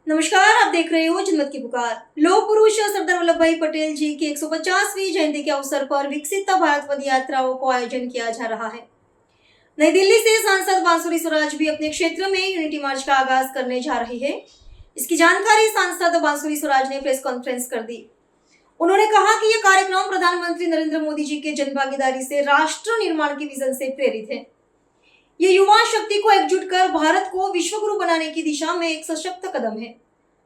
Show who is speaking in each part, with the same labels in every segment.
Speaker 1: नमस्कार, आप देख रहे हो जनमत की पुकार। लौह पुरुष सरदार वल्लभ भाई पटेल जी की 150वीं जयंती के अवसर पर विकसित भारत पद यात्राओं को आयोजन किया जा रहा है। नई दिल्ली से सांसद बांसुरी स्वराज भी अपने क्षेत्र में यूनिटी मार्च का आगाज करने जा रही है। इसकी जानकारी सांसद बांसुरी स्वराज ने प्रेस कॉन्फ्रेंस कर दी। उन्होंने कहा कि यह कार्यक्रम प्रधानमंत्री नरेंद्र मोदी जी के जनभागीदारी से राष्ट्र निर्माण के विजन से प्रेरित है। ये युवा शक्ति को एकजुट कर भारत को विश्वगुरु बनाने की दिशा में एक सशक्त कदम है।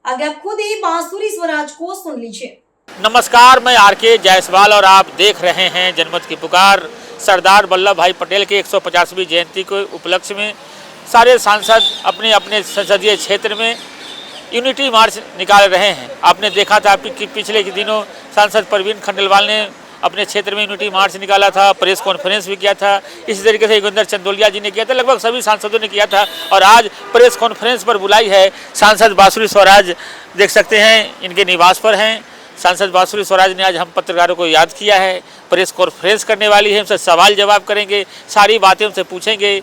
Speaker 1: आगे आप खुद ही बांसुरी स्वराज को सुन लीजिए।
Speaker 2: नमस्कार, मैं आर.के. जायसवाल और आप देख रहे हैं जनमत की पुकार। सरदार वल्लभ भाई पटेल की 150वीं जयंती के उपलक्ष्य में सारे सांसद अपने अपने संसदीय क्षेत्र में यूनिटी मार्च निकाल रहे हैं। आपने देखा था कि पिछले दिनों सांसद परवीन खंडेलवाल ने अपने क्षेत्र में यूनिटी मार्च निकाला था, प्रेस कॉन्फ्रेंस भी किया था। इसी तरीके से योगेंद्र चंदोलिया जी ने किया था, लगभग सभी सांसदों ने किया था। और आज प्रेस कॉन्फ्रेंस पर बुलाई है सांसद बांसुरी स्वराज, देख सकते हैं इनके निवास पर हैं। सांसद बांसुरी स्वराज ने आज हम पत्रकारों को याद किया है, प्रेस कॉन्फ्रेंस करने वाली है, उनसे सवाल जवाब करेंगे, सारी बातें उनसे पूछेंगे।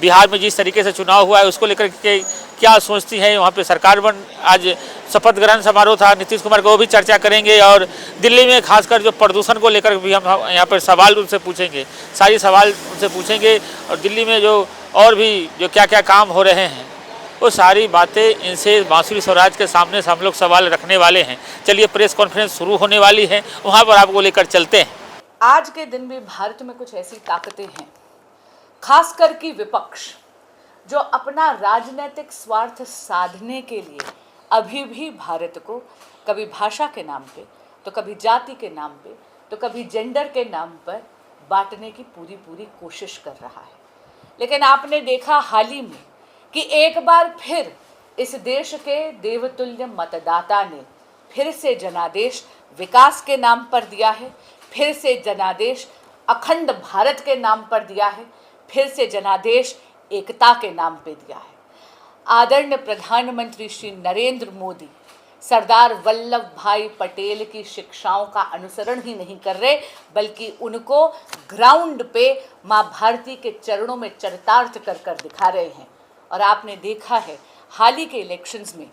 Speaker 2: बिहार में जिस तरीके से चुनाव हुआ है उसको लेकर के क्या सोचती हैं, वहाँ पे सरकार बन, आज शपथ ग्रहण समारोह था नीतीश कुमार का, वो भी चर्चा करेंगे। और दिल्ली में खासकर जो प्रदूषण को लेकर भी हम यहाँ पर सवाल उनसे पूछेंगे, सारी सवाल उनसे पूछेंगे। और दिल्ली में जो और भी जो क्या क्या काम हो रहे हैं वो सारी बातें इनसे बांसुरी स्वराज के सामने से हम लोग सवाल रखने वाले हैं। चलिए, प्रेस कॉन्फ्रेंस शुरू होने वाली है, वहाँ पर आपको लेकर चलते हैं।
Speaker 3: आज के दिन भी भारत में कुछ ऐसी ताकतें हैं, खासकर कि विपक्ष, जो अपना राजनीतिक स्वार्थ साधने के लिए अभी भी भारत को कभी भाषा के नाम पे, तो कभी जाति के नाम पे, तो कभी जेंडर के नाम पर बांटने की पूरी कोशिश कर रहा है। लेकिन आपने देखा हाल ही में कि एक बार फिर इस देश के देवतुल्य मतदाता ने फिर से जनादेश विकास के नाम पर दिया है, फिर से जनादेश अखंड भारत के नाम पर दिया है, फिर से जनादेश एकता के नाम पे दिया है। आदरणीय प्रधानमंत्री श्री नरेंद्र मोदी सरदार वल्लभ भाई पटेल की शिक्षाओं का अनुसरण ही नहीं कर रहे, बल्कि उनको ग्राउंड पे माँ भारती के चरणों में चरितार्थ कर कर दिखा रहे हैं। और आपने देखा है हाल ही के इलेक्शंस में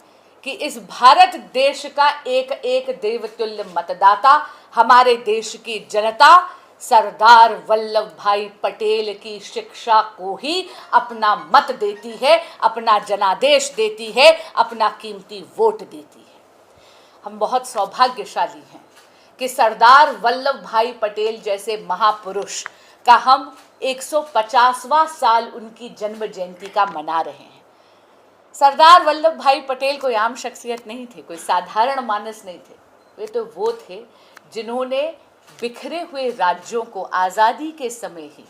Speaker 3: कि इस भारत देश का एक एक देवतुल्य मतदाता, हमारे देश की जनता सरदार वल्लभ भाई पटेल की शिक्षा को ही अपना मत देती है, अपना जनादेश देती है, अपना कीमती वोट देती है। हम बहुत सौभाग्यशाली हैं कि सरदार वल्लभ भाई पटेल जैसे महापुरुष का हम 150वां साल उनकी जन्म जयंती का मना रहे हैं। सरदार वल्लभ भाई पटेल कोई आम शख्सियत नहीं थे, कोई साधारण मानस नहीं थे। वे तो वो थे जिन्होंने बिखरे हुए राज्यों को आज़ादी के समय ही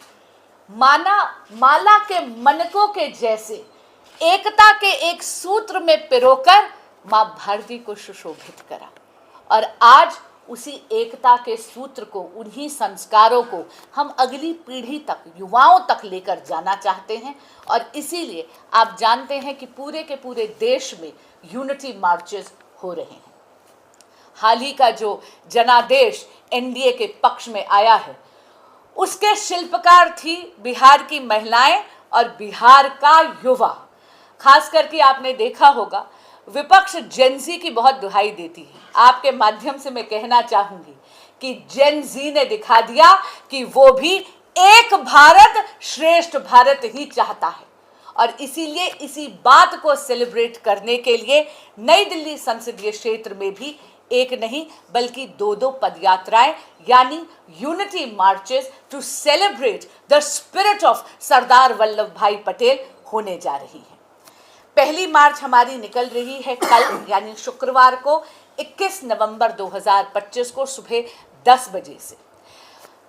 Speaker 3: माला के मनकों के जैसे एकता के एक सूत्र में पिरोकर माँ भारती को सुशोभित करा। और आज उसी एकता के सूत्र को, उन्हीं संस्कारों को हम अगली पीढ़ी तक, युवाओं तक लेकर जाना चाहते हैं। और इसीलिए आप जानते हैं कि पूरे के पूरे देश में यूनिटी मार्चेस हो रहे हैं। हाल ही का जो जनादेश एनडीए के पक्ष में आया है, उसके शिल्पकार थी बिहार की महिलाएं और बिहार का युवा। खास करके आपने देखा होगा विपक्ष जेनजी की बहुत दुहाई देती है। आपके माध्यम से मैं कहना चाहूंगी कि जेनजी ने दिखा दिया कि वो भी एक भारत श्रेष्ठ भारत ही चाहता है। और इसीलिए इसी बात को सेलिब्रेट करने के लिए नई दिल्ली संसदीय क्षेत्र में भी एक नहीं बल्कि दो पदयात्राएं, यानी unity marches to celebrate the spirit of Sardar Vallabhbhai Patel होने जा रही है। पहली मार्च हमारी निकल रही है कल, यानी शुक्रवार को 21 नवंबर 2025 को सुबह 10 बजे से।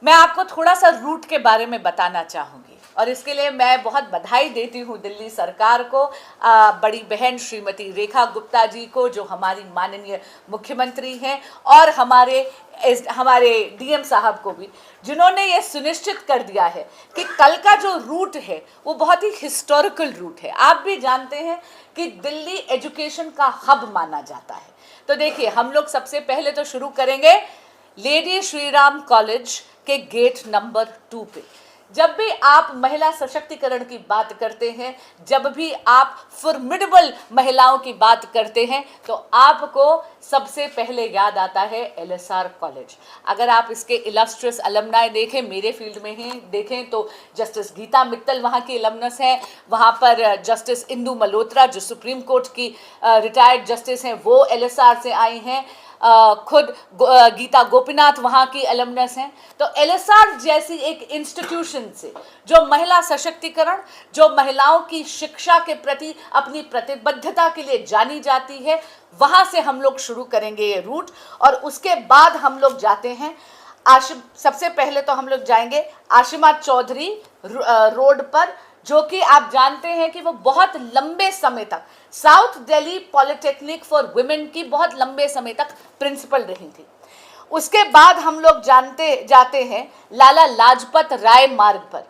Speaker 3: मैं आपको थोड़ा सा रूट के बारे में बताना चाहूँगी और इसके लिए मैं बहुत बधाई देती हूँ दिल्ली सरकार को, बड़ी बहन श्रीमती रेखा गुप्ता जी को, जो हमारी माननीय मुख्यमंत्री हैं, और हमारे डीएम साहब को भी, जिन्होंने ये सुनिश्चित कर दिया है कि कल का जो रूट है वो बहुत ही हिस्टोरिकल रूट है। आप भी जानते हैं कि दिल्ली एजुकेशन का हब माना जाता है। तो देखिए, हम लोग सबसे पहले तो शुरू करेंगे लेडी श्री राम कॉलेज के गेट नंबर 2 पे, जब भी आप महिला सशक्तिकरण की बात करते हैं, जब भी आप फॉर्मिडेबल महिलाओं की बात करते हैं, तो आपको सबसे पहले याद आता है एलएसआर कॉलेज। अगर आप इसके इलस्ट्रियस अलमनाई देखें, मेरे फील्ड में ही देखें, तो जस्टिस गीता मित्तल वहाँ की अलमनस हैं, वहाँ पर जस्टिस इंदु मल्होत्रा जो सुप्रीम कोर्ट की रिटायर्ड जस्टिस हैं, वो एलएसआर से आई हैं, खुद गीता गोपीनाथ वहाँ की अलमनस हैं। तो एलएसआर जैसी एक इंस्टीट्यूशन से जो महिला सशक्तिकरण, जो महिलाओं की शिक्षा के प्रति अपनी प्रतिबद्धता के लिए जानी जाती है, वहाँ से हम लोग शुरू करेंगे ये रूट। और उसके बाद हम लोग जाते हैं सबसे पहले तो हम लोग जाएंगे आशिमा चौधरी रोड पर, जो कि आप जानते हैं कि वो बहुत लंबे समय तक south Delhi polytechnic for women की बहुत लंबे समय तक प्रिंसिपल रही थी। उसके बाद हम लोग जाते हैं लाला लाजपत राय मार्ग पर।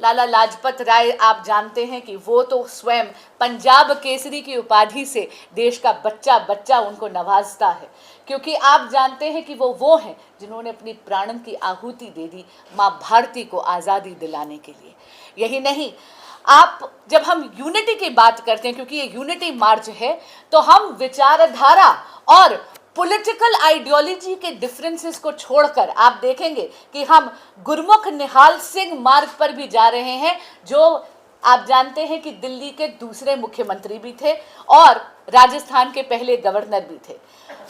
Speaker 3: लाला लाजपत राय आप जानते हैं कि वो तो स्वयं पंजाब केसरी की उपाधि से देश का बच्चा बच्चा उनको नवाजता है, क्योंकि आप जानते हैं कि वो हैं जिन्होंने अपनी प्राणन की आहुति दे दी माँ भारती को आज़ादी दिलाने के लिए। यही नहीं, आप जब हम यूनिटी की बात करते हैं, क्योंकि ये यूनिटी मार्च है, तो हम विचारधारा और पॉलिटिकल आइडियोलॉजी के डिफरेंसेस को छोड़कर आप देखेंगे कि हम गुरमुख निहाल सिंह मार्ग पर भी जा रहे हैं, जो आप जानते हैं कि दिल्ली के दूसरे मुख्यमंत्री भी थे और राजस्थान के पहले गवर्नर भी थे।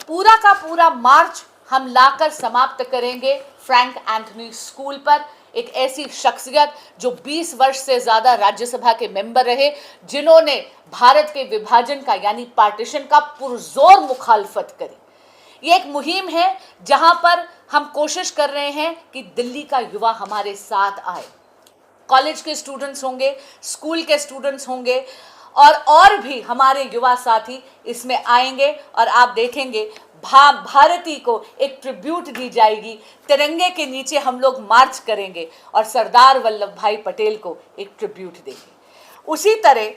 Speaker 3: पूरा का पूरा मार्च हम लाकर समाप्त करेंगे फ्रैंक एंथनी स्कूल पर, एक ऐसी शख्सियत जो 20 वर्ष से ज़्यादा राज्यसभा के मेंबर रहे, जिन्होंने भारत के विभाजन का यानी पार्टीशन का पुरजोर मुखालफत करी। ये एक मुहिम है जहां पर हम कोशिश कर रहे हैं कि दिल्ली का युवा हमारे साथ आए। कॉलेज के स्टूडेंट्स होंगे, स्कूल के स्टूडेंट्स होंगे और भी हमारे युवा साथी इसमें आएंगे और आप देखेंगे भारती को एक ट्रिब्यूट दी जाएगी। तिरंगे के नीचे हम लोग मार्च करेंगे और सरदार वल्लभ भाई पटेल को एक ट्रिब्यूट देंगे। उसी तरह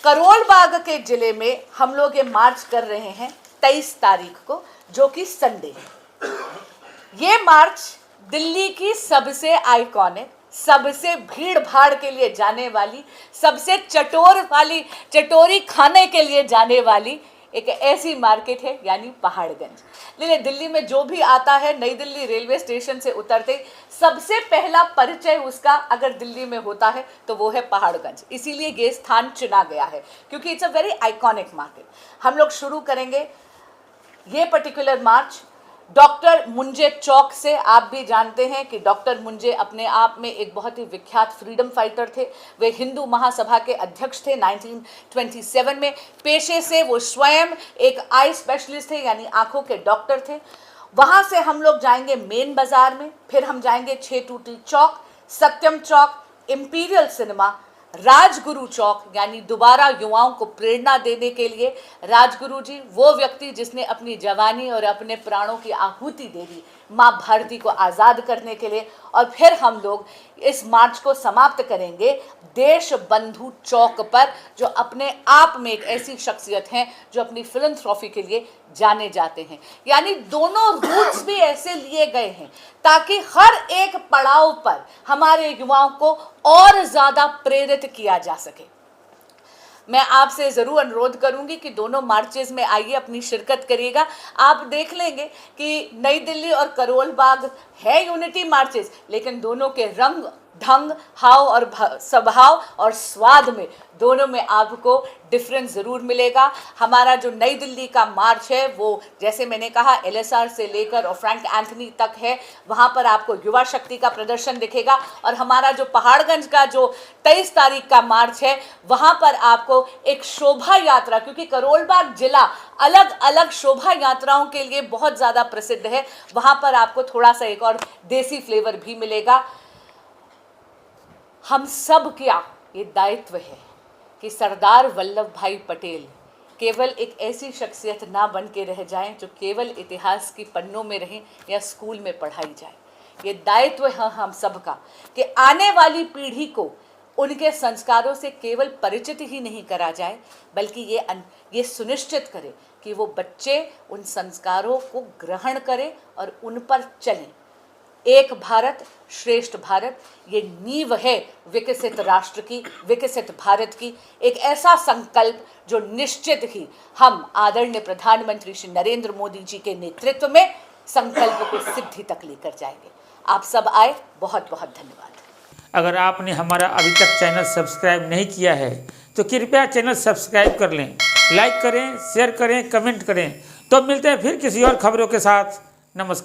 Speaker 3: करोल बाग के जिले में हम लोग ये मार्च कर रहे हैं 23 तारीख को, जो कि संडे है। ये मार्च दिल्ली की सबसे आइकॉनिक, सबसे भीड़ भाड़ के लिए जाने वाली, सबसे चटोरी खाने के लिए जाने वाली एक ऐसी मार्केट है, यानी पहाड़गंज। दिल्ली में जो भी आता है, नई दिल्ली रेलवे स्टेशन से उतरते सबसे पहला परिचय उसका अगर दिल्ली में होता है तो वो है पहाड़गंज। इसीलिए ये स्थान चुना गया है, क्योंकि it's a very iconic market. हम लोग शुरू करेंगे ये पर्टिकुलर मार्च डॉक्टर मुंजे चौक से। आप भी जानते हैं कि डॉक्टर मुंजे अपने आप में एक बहुत ही विख्यात फ्रीडम फाइटर थे। वे हिंदू महासभा के अध्यक्ष थे 1927 में। पेशे से वो स्वयं एक आई स्पेशलिस्ट थे, यानी आंखों के डॉक्टर थे। वहाँ से हम लोग जाएंगे मेन बाजार में, फिर हम जाएंगे छेटूटी चौक, सत्यम चौक, इंपीरियल सिनेमा, राजगुरु चौक, यानी दोबारा युवाओं को प्रेरणा देने के लिए राजगुरु जी, वो व्यक्ति जिसने अपनी जवानी और अपने प्राणों की आहुति दे दी माँ भारती को आज़ाद करने के लिए। और फिर हम लोग इस मार्च को समाप्त करेंगे देश बंधु चौक पर, जो अपने आप में एक ऐसी शख्सियत हैं जो अपनी फिलैंथ्रोपी के लिए जाने जाते हैं। यानी दोनों रूट्स भी ऐसे लिए गए हैं ताकि हर एक पड़ाव पर हमारे युवाओं को और ज़्यादा प्रेरित किया जा सके। मैं आपसे ज़रूर अनुरोध करूंगी कि दोनों मार्चेस में आइए, अपनी शिरकत करिएगा। आप देख लेंगे कि नई दिल्ली और करोल बाग है यूनिटी मार्चेस, लेकिन दोनों के रंग, ढंग, हाव और स्वभाव और स्वाद में, दोनों में आपको डिफरेंस ज़रूर मिलेगा। हमारा जो नई दिल्ली का मार्च है वो, जैसे मैंने कहा, एलएसआर से लेकर और फ्रैंक एंथनी तक है। वहाँ पर आपको युवा शक्ति का प्रदर्शन दिखेगा। और हमारा जो पहाड़गंज का जो 23 तारीख का मार्च है, वहाँ पर आपको एक शोभा यात्रा, क्योंकि करोल बाग जिला अलग अलग शोभा यात्राओं के लिए बहुत ज़्यादा प्रसिद्ध है, वहाँ पर आपको थोड़ा सा एक और देसी फ्लेवर भी मिलेगा। हम सब का ये दायित्व है कि सरदार वल्लभ भाई पटेल केवल एक ऐसी शख्सियत ना बन के रह जाएं जो केवल इतिहास की पन्नों में रहें या स्कूल में पढ़ाई जाए। ये दायित्व है हम सब का कि आने वाली पीढ़ी को उनके संस्कारों से केवल परिचित ही नहीं करा जाए, बल्कि ये सुनिश्चित करे कि वो बच्चे उन संस्कारों को ग्रहण करें और उन पर चलें। एक भारत श्रेष्ठ भारत, ये नींव है विकसित राष्ट्र की, विकसित भारत की। एक ऐसा संकल्प जो निश्चित ही हम आदरणीय प्रधानमंत्री श्री नरेंद्र मोदी जी के नेतृत्व में संकल्प को सिद्धि तक लेकर जाएंगे। आप सब आए, बहुत बहुत धन्यवाद।
Speaker 2: अगर आपने हमारा अभी तक चैनल सब्सक्राइब नहीं किया है तो कृपया चैनल सब्सक्राइब कर लें, लाइक करें, शेयर करें, कमेंट करें। तो मिलते हैं फिर किसी और खबरों के साथ। नमस्कार।